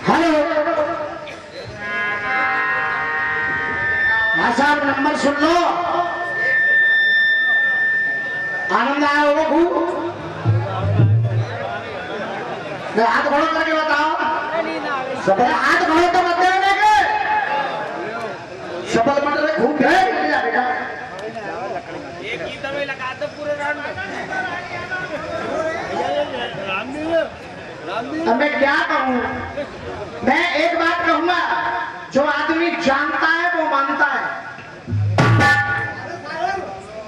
Hello भाई साहब, number सुन लो। आनंद आया होगा खूब। हाथ घोड़ो करके बताओ। सफल हाथ घोड़ो तो मत देने के। सफल मत रहे खूब है बेटा। एक गीत में लगा दो पूरे राउंड में। अब मैं क्या कहूँ? मैं एक बात कहूंगा, जो आदमी जानता है वो मानता है।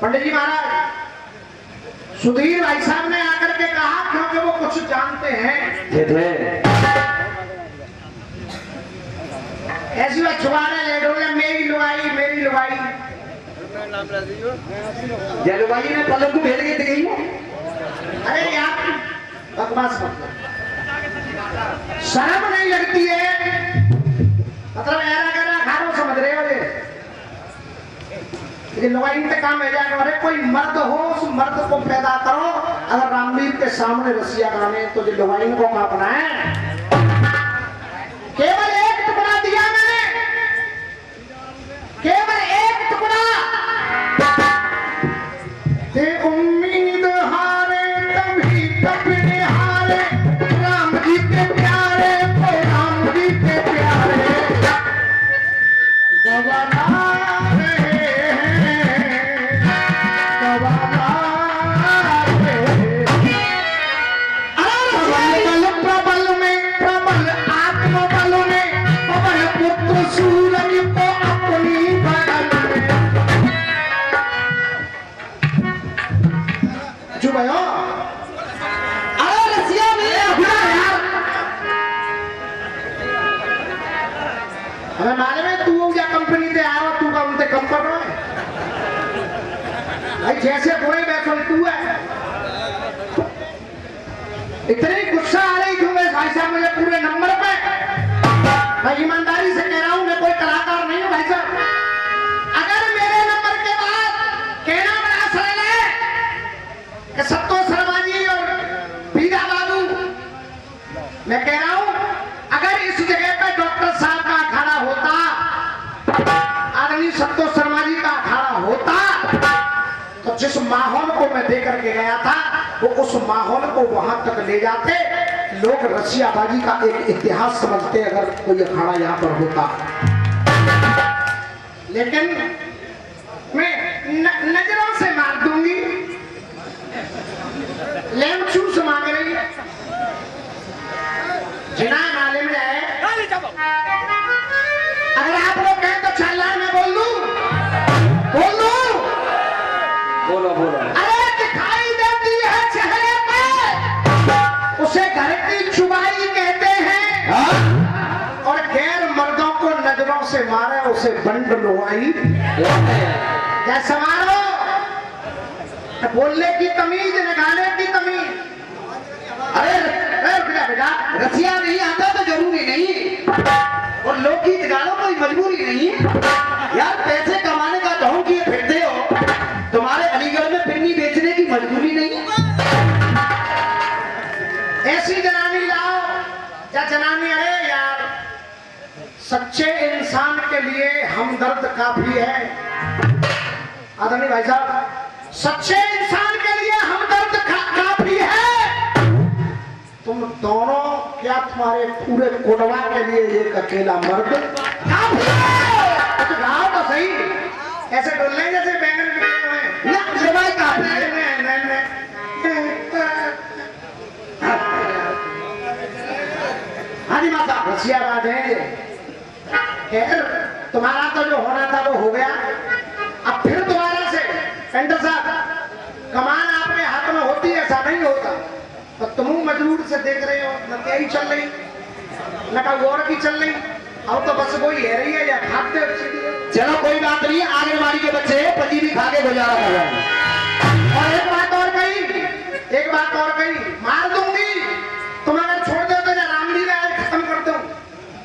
पंडित जी महाराज, सुधीर भाई साहब ने आकर के कहा क्योंकि वो कुछ जानते हैं। ऐसी बात छुपाने लेट हो गया। मेरी लुगाई मेरी लुगाई। जलवाई ने पलक को भेज के गई है। अरे यार बकवास मत, शर्म नहीं लगती है? मतलब ऐरा गैरा खानो समझ रहे हो? ये लुगाई पे काम है जाएगा। अरे कोई मर्द हो, उस मर्द को पैदा करो। अगर रामवीर के सामने रसिया गाने तो जो लुगाई को मापना है। केवल एक टुकड़ा दिया मैंने, केवल एक टुकड़ा। ते उम्मीद हारे तभी तपने हारे, राम जी के प्यारे को राम जी के प्यारे दवाना जैसे कोई बैठो तू है। इतनी गुस्सा आ रही थी भाई साहब मुझे पूरे नंबर पे। मैं ईमानदारी से कह रहा हूं, मैं कोई कलाकार नहीं हूं भाई साहब। अगर मेरे नंबर के बाद कहना बड़ा सरल है कि सत्तो शर्मा जी और पीरा बाबू, मैं कह रहा हूं अगर इस जगह पे डॉक्टर साहब का अखाड़ा होता, आदमी सत्तो शर्मा जी का अखाड़ा होता, तो जिस माहौल को मैं दे करके गया था वो उस माहौल को वहां तक ले जाते। लोग रसियाबाजी का एक इतिहास समझते अगर कोई अखाड़ा यहाँ पर होता। लेकिन मैं नजरों से मार दूंगी। लेमचूस मांग रही है, जिना नाले में जाए। अगर आप लोग कहें तो छाला मैं बोल दूं, बोल दूं। बोलो बोलो। अरे दिखाई देती है चेहरे पे, उसे घर की चुबाई कहते हैं। हाँ? और गैर मर्दों को नजरों से मारे उसे बंड लुगाई। जैसे मारो बोलने की तमीज, निकालने की तमीज। अरे बेटा बेटा, रसिया नहीं आता तो जरूरी नहीं, और लोकगीत गालो कोई मजबूरी नहीं। यार पैसे कमाने का ढोंग किए फिरते हो, तुम्हारे अलीगढ़ में पिन्नी बेचने की मजबूरी नहीं। ऐसी जनानी लाओ या जनानी। अरे यार, सच्चे इंसान के लिए हमदर्द काफी है। आदरणीय भाई साहब, सच्चे इंसान के लिए हमदर्द काफी है। तुम दोनों क्या तुम्हारे पूरे कोडवा के लिए एक अकेला मर्द काफी है? तो गाओ तो सही, ऐसे डोलने जैसे बैंगन हाजी माता रसिया बात है। तुम्हारा तो जो होना था वो हो गया। अब फिर दोबारा से पेंटर साहब, कमान आपके हाथ में होती है, ऐसा नहीं होता। तो तुम मजबूर से देख रहे हो, न तेरी चल रही न का और की चल रही। अब तो बस वही है रही है या खाते। चलो कोई बात नहीं, आंगनबाड़ी के बच्चे पति भी खा के गुजारा कर रहे हैं। और एक बात और कही, मार दूंगी तुम अगर छोड़ दो तो रामवीर खत्म कर दो।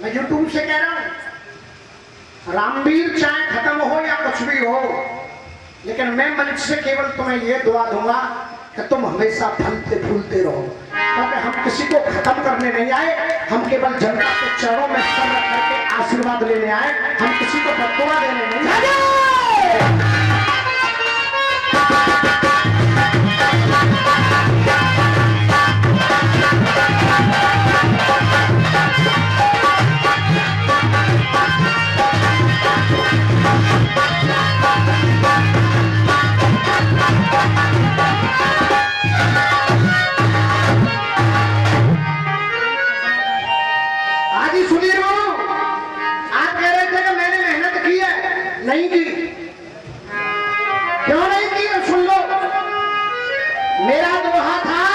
मैं यूट्यूब से कह रहा हूं, रामवीर चाहे खत्म हो या कुछ भी हो, लेकिन मैं मंच से केवल तुम्हें ये दुआ दूंगा कि तुम हमेशा फलते फूलते रहो। क्योंकि हम किसी को खत्म करने नहीं आए, हम केवल जनता के चरणों में सर रख करके आशीर्वाद लेने आए, हम किसी को बददुआ देने नहीं आए। नहीं की, क्यों नहीं की? सुन लो, मेरा दोहा था,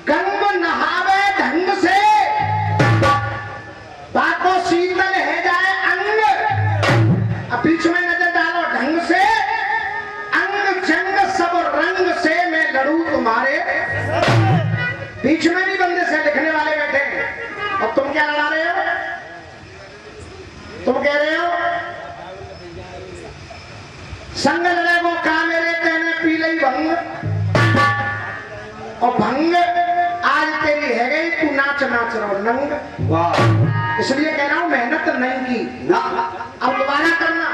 गंग नहावे ढंग से, बाको शीतल है जाए अंग। अब बीच में नजर डालो, ढंग से, अंग जंग सब रंग से मैं लड़ू तुम्हारे। बीच में भी बंदे से लिखने वाले बैठे हैं, और तुम क्या लड़ा रहे हो? तुम कह रहे हो संग लड़े वो का मेरे कहने पी लई भंग, और भंग आज तेरी है गई, तू नाच नाच रहो नंग। वाह, इसलिए कह रहा हूं मेहनत नहीं की ना, अब दोबारा करना।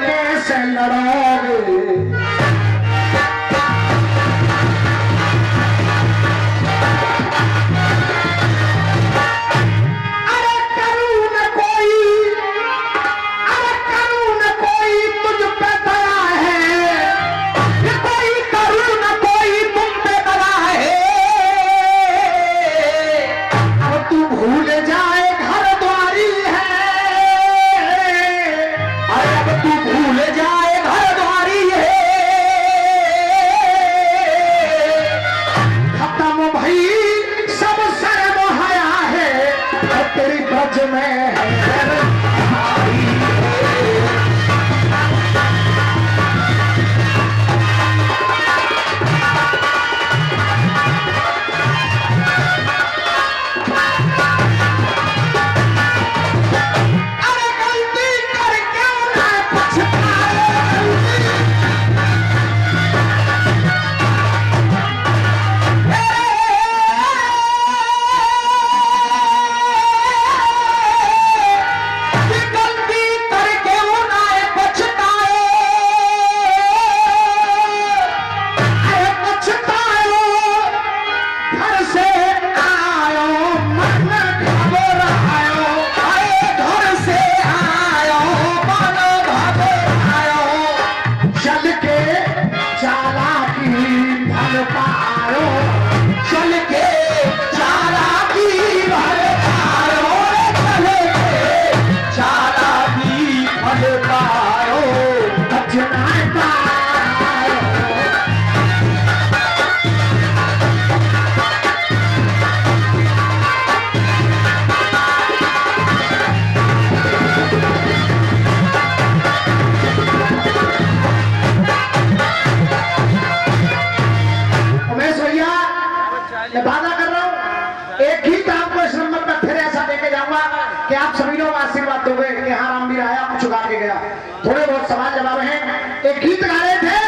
कैसे लड़ोगे? अरे करूं न कोई, अरे करूं न कोई तुझ पे दया है, ये कोई करूं न कोई तुम पे दया है। अब तू भूल जाए घर द्वारी है, तू भूल जाए घर द्वारी है, खत्म भई सब शर्म हया है, और तेरी ब्रज में है। मैं वादा कर रहा हूँ, एक गीत आपको इस नंबर पर फिर ऐसा देके जाऊंगा कि आप सभी लोग आशीर्वाद दोगे कि हाँ रामवीर आया, कुछ गा के गया। थोड़े बहुत सवाल जवाब हैं। एक गीत गा रहे थे,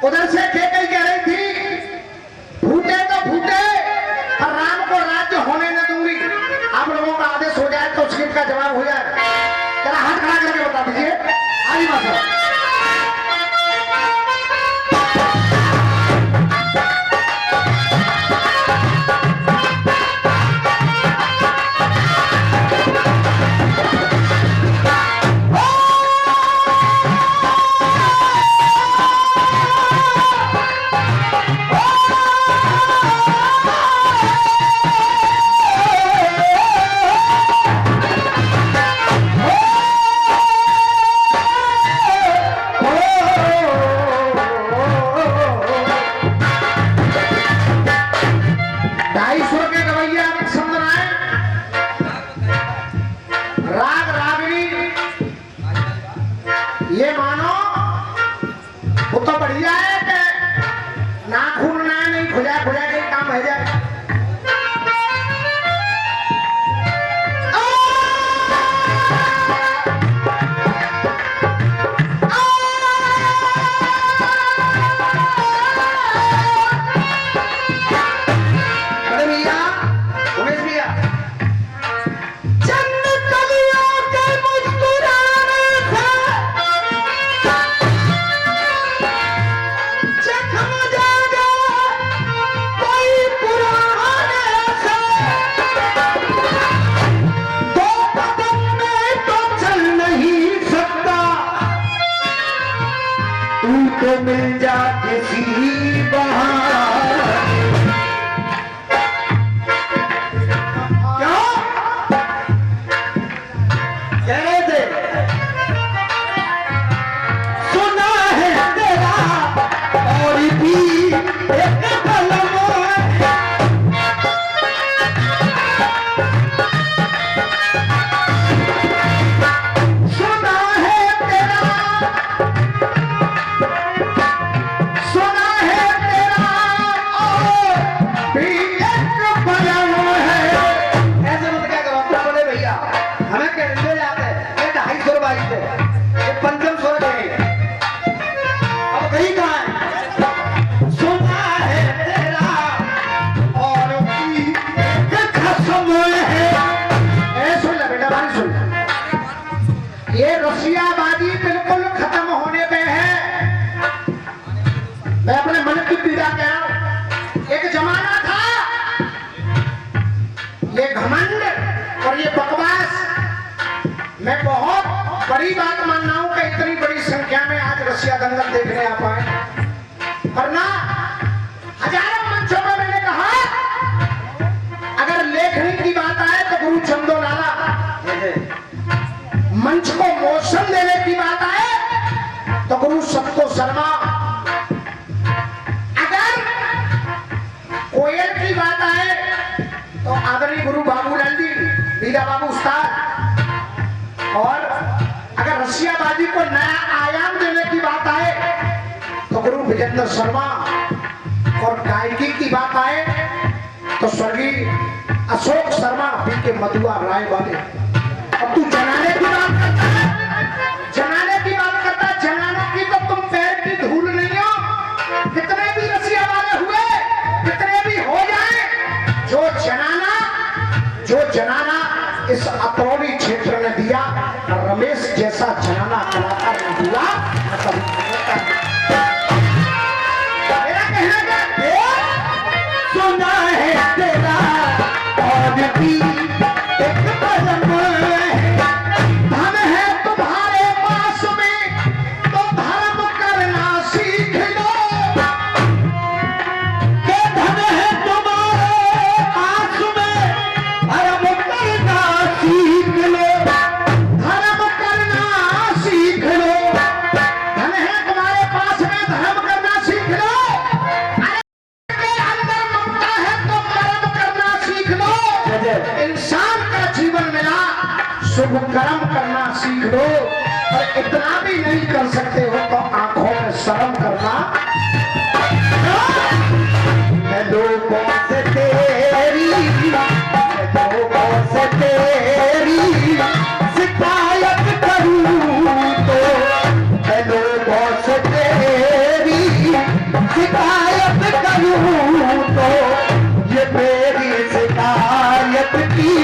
उधर से कह रही थी ताली बजाओ। ये मानो वो तो बढ़िया है कि नाखून ना नहीं खुजा खुजा के काम है जाए। अरे भैया उमेश भैया तो मिल जा किसी बहाने। क्यों कह रहे थे? सुना है तेरा और भी एक कलम ये रसियाबाजी बिल्कुल खत्म होने पे है। मैं अपने मन की पीड़ा कह रहा हूं। एक जमाना था ये घमंड और ये बकवास। मैं बहुत बड़ी बात मान रहा हूं कि इतनी बड़ी संख्या में आज रसिया दंगल देखने आ पाए। वरना हजारों मंचों पर मैंने कहा अगर लेखनी की बात आए तो गुरु चंदो लाला, मंच को मोशन देने की बात आए तो गुरु सत्तो शर्मा, अगर कोयल की बात आए तो आदरणीय गुरु बाबूलाल जी, वीरा बाबू उस्ताद, और अगर रसियाबाजी को नया आयाम देने की बात आए तो गुरु विजेंद्र शर्मा, और गायकी की बात आए तो स्वर्गीय अशोक शर्मा, पी के मधुआ राय वाले। अब तू जनाने की बात करता है, जनाने की बात करता है। जनानों की तो तुम पैर की धूल नहीं हो। कितने भी रसिया वाले हुए, कितने भी हो जाए, जो जनाना इस अतरौली क्षेत्र ने दिया, रमेश जैसा जनाना कलाकार ने दिया। मेरा कहना क्या सुना है तेरा और भी एक कदम शुभ कर्म करना सीख लो। और इतना भी नहीं कर सकते हो तो आंखों में शर्म करना। मैं लोगों से तेरी शिकायत करूं तो, मैं लोगों से तेरी शिकायत करूं तो, ये मेरी शिकायत की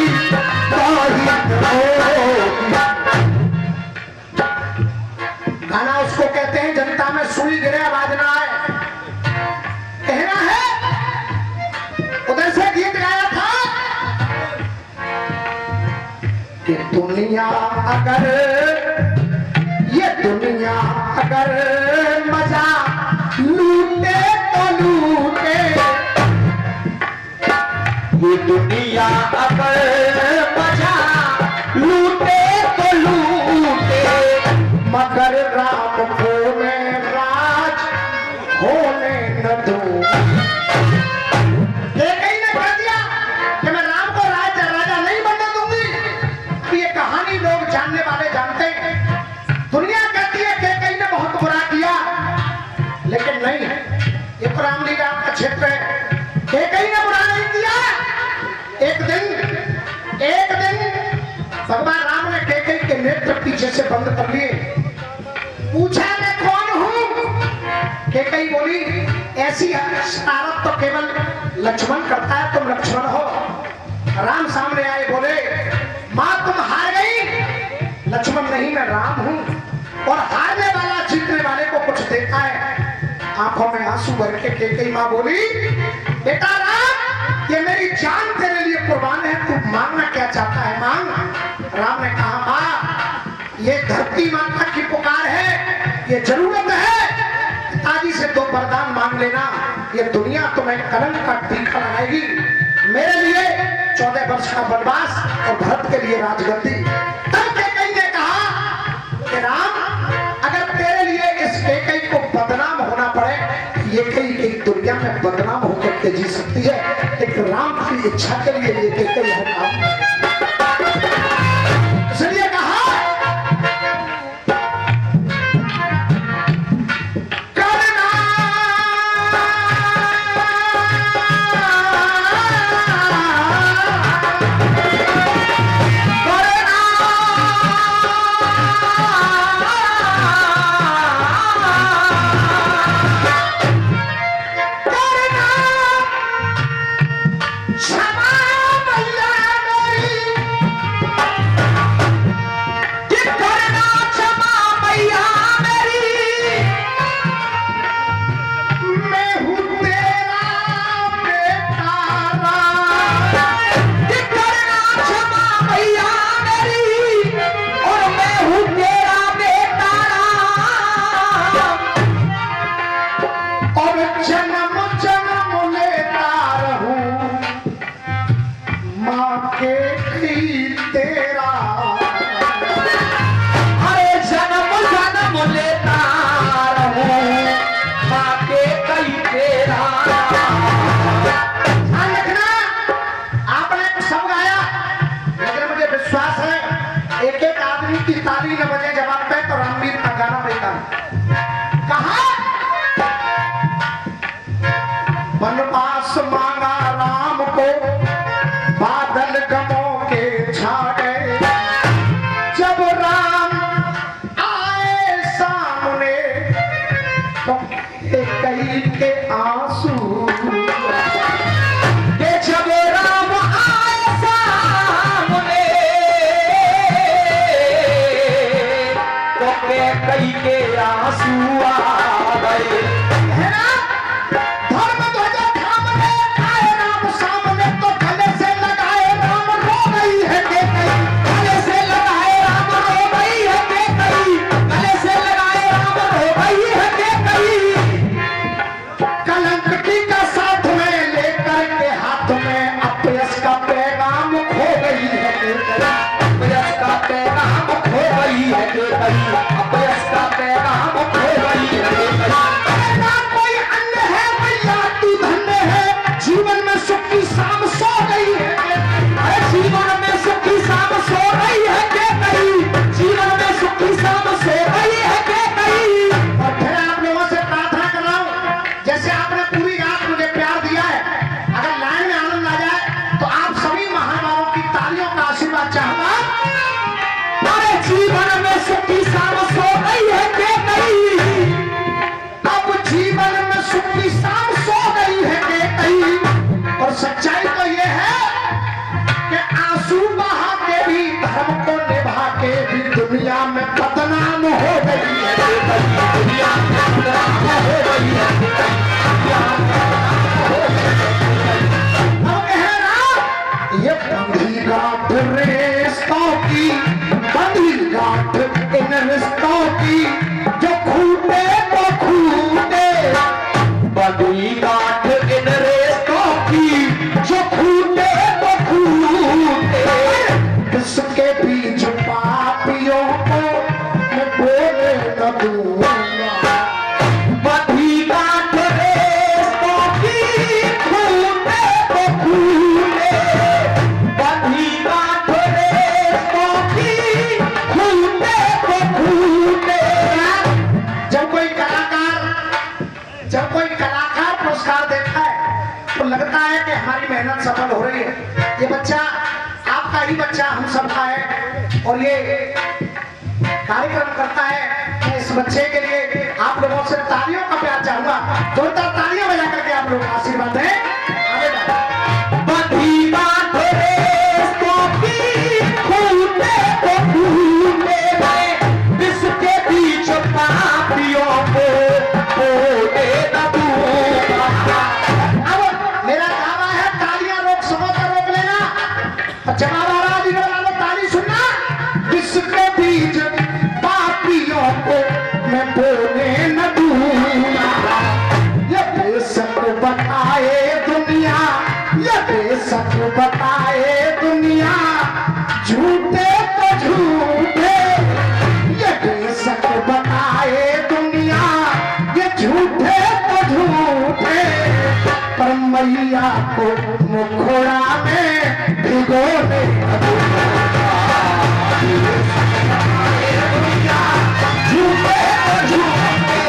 कि दुनिया अगर ये दुनिया अगर मजा लूटे तो लूटे, ये दुनिया अगर मजा लूटे तो लूटे, मगर राम को मैं राज होने न दूं। कई ने कह दिया कि मैं राम को राजा नहीं बनने दूंगी। ये कहानी लोग जानने वाले जानते हैं। दुनिया कहती है कि कई ने बहुत बुरा किया, लेकिन नहीं है, ये राम लीला का क्षेत्र है। कई ने बुरा नहीं किया। एक दिन भगवान राम ने कैकेयी के नेत्र पीछे से बंद कर लिए। पूछा मैं कौन हूं? कैकेयी बोली ऐसी शरारत तो केवल लक्ष्मण करता है, तुम लक्ष्मण हो। राम सामने आए, बोले मां तुम हार गई। लक्ष्मण नहीं, मैं राम हूं। और हारने वाला जीतने वाले को कुछ देखा है। आंखों में आंसू भर के कैकेयी मां बोली बेटा राम, ये मेरी जान तेरे लिए कुर्बान है, तू मांगना क्या चाहता है मांग। राम ने कहा मां, ये धरती माता की पुकार है, ये जरूरत है, पिताजी से 2 वरदान मांग लेना। ये दुनिया तुम्हें कलंक का टीका लगाएगी, मेरे लिए 14 वर्ष का वनवास और भरत के लिए राजगद्दी। तब कैकेयी ने कहा कि राम, अगर तेरे लिए इस कैकेयी को बदनाम होना पड़े, ये कैकेयी दुनिया में बदनाम होकर के जी सकती है, लेकिन राम की इच्छा के लिए ये कैकेयी है काम। इसलिए कहा वनवास मांगा राम को, बादल गमों के छा गए। जब राम आए सामने तो कैकेयी के आंसू, जब राम आए सामने तो कैकेयी के आंसू आ गए। सच्चाई तो ये है कि आंसू बहा के भी, धर्म को निभा के भी दुनिया में बदनाम हो गई है। दुनिया में बदनाम हो गई है। बंधी गांठ इन रिश्तों की जो खूटे तो खूटे, बंधी गांठ इन रिश्तों की जो खूटे तो खूटे, इसके बीच पापियों को मैं बोले न दूंगा। बंधी गांठ रिश्तों की खूटे तो खूटे, बंधी गांठ रिश्तों की खूटे तो खूटे। जब कोई कलाकार पुरस्कार देता है तो लगता है कि हमारी मेहनत सफल हो रही है। ये बच्चा आपका ही बच्चा हम सबका है और ये कार्यक्रम करता है। इस बच्चे के लिए आप लोगों से तालियों का प्यार चाहूंगा। जोरदार तालियां बजा करके आप लोग आशीर्वाद दें। बंधी गांठ रिश्तों की खूटे तो खूटे, इसके बीच पापियों को बोले न दूंगा। अब मेरा दावा है तालियां रोक सको तो रोक लेना, और जवाब आ रहा है वालों ताली सुनना। इसके बीच पापियों को मैं बोले न दूंगा। ये बेशक बताए दुनिया, ये बेशक बताए दुनिया, झूठे तो झूठे, ये बेशक बताए दुनिया, ये झूठे तो झूठे, पर मैया को मुखड़ा में भिगोने न दूंगा। झूठे तो झूठे,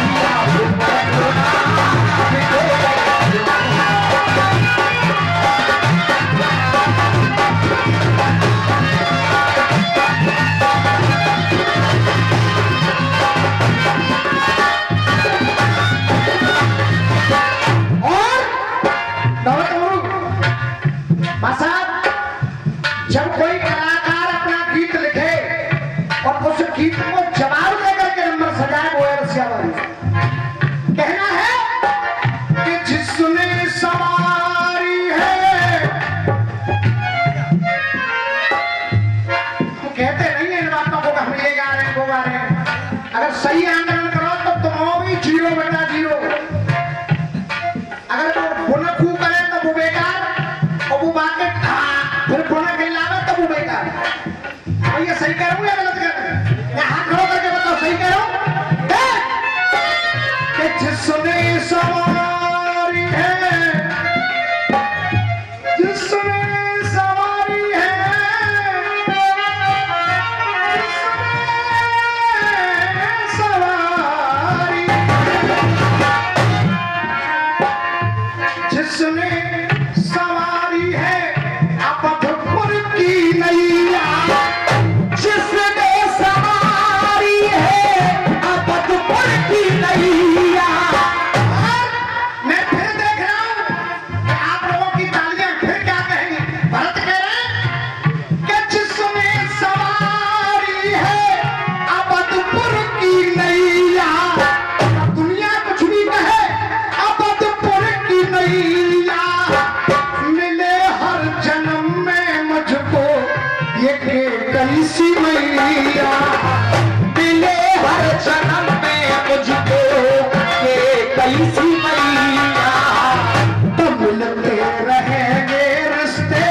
मैया को मुखड़ा में भिगोने न जब कोई कलाकार अपना गीत लिखे और उस गीत को जवाब देकर के नंबर सजाए वो है रसिया वाली। कहना है कि जिसने सवारी है, हम कहते नहीं है इन बातों को हम ये गा रहे हैं वो गा रहे हैं। अगर सही आंदोलन करो तो तुम हो भी 0/0। अगर वो बुनकू करे तो वो बेकार, और वो बातें फिर बुनक नहीं लावे तो वो बेकार। ये सही कह रहा हूं या गलत कह रहा हूं? मैं हाथ खड़ा करके बताओ सही कह रहा हूं? कि जिसने सवारी है, जिसने सवारी है, जिसने सवारी, जिसने सवारी है अवधपुर की नैया, जिसने सवारी है अवधपुर की नैया। मैं फिर देख रहा हूं कि आप लोगों की तालियां फिर क्या कहेंगी। भरत कह रहे हैं कि जिसने सवारी है अवधपुर की नैया, दुनिया कुछ भी कहे अवधपुर की नैया, मिले हर जन्म में मुझको ये कैसी मैया, मिले हर जन्म में मुझको ये कैसी मैया। तो मिलते रहेंगे रिश्ते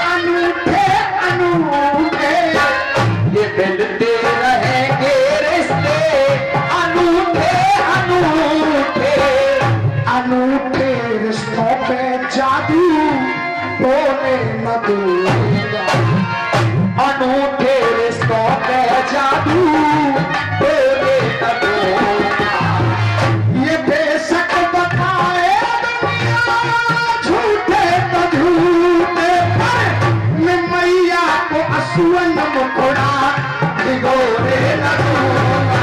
अनूठे अनूठे, ये मिलते रहेंगे रिश्ते अनूठे अनूठे, अनूठे रिश्तों पे जादू बोले न दूंगा। अनूठे रिश्तों पे जादू बोले न दूंगा। ये बेशक बताए दुनिया, झूठे तो झूठे, पर मैं मैया को असुवन मुखड़ा भिगोने न दूंगा।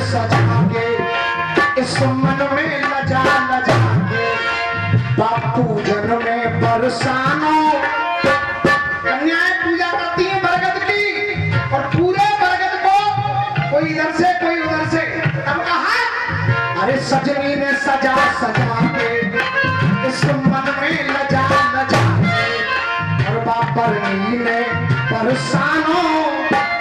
सजा के इस मन में लजा लजा के बापू जन में बरसानो। कन्याएं पूजा करती हैं बरगद की और पूरे बरगद को कोई इधर से कोई उधर से। तब कहा अरे सजनी ने सजा सजा के इस मन में लजा लजा के और बापरनी ने बरसानो।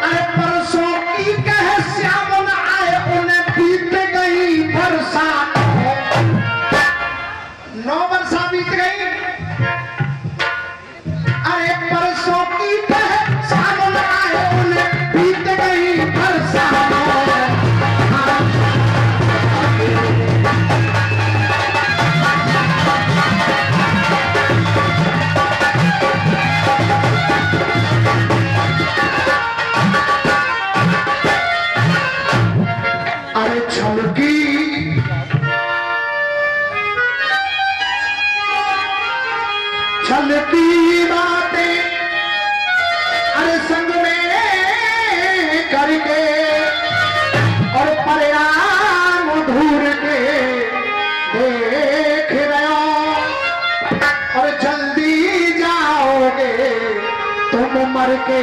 अरे परसों की कह श्याम न आए उन्हें बीत गई बरसात। 9 वर्षा बीत गई। अरे परसों की कह श्याम न आए उन्हें बीत गई बरसात। छलकी बातें अरे संग में करके और परिणाम ढूंढ के देख रहे हो और जल्दी जाओगे तुम मर के।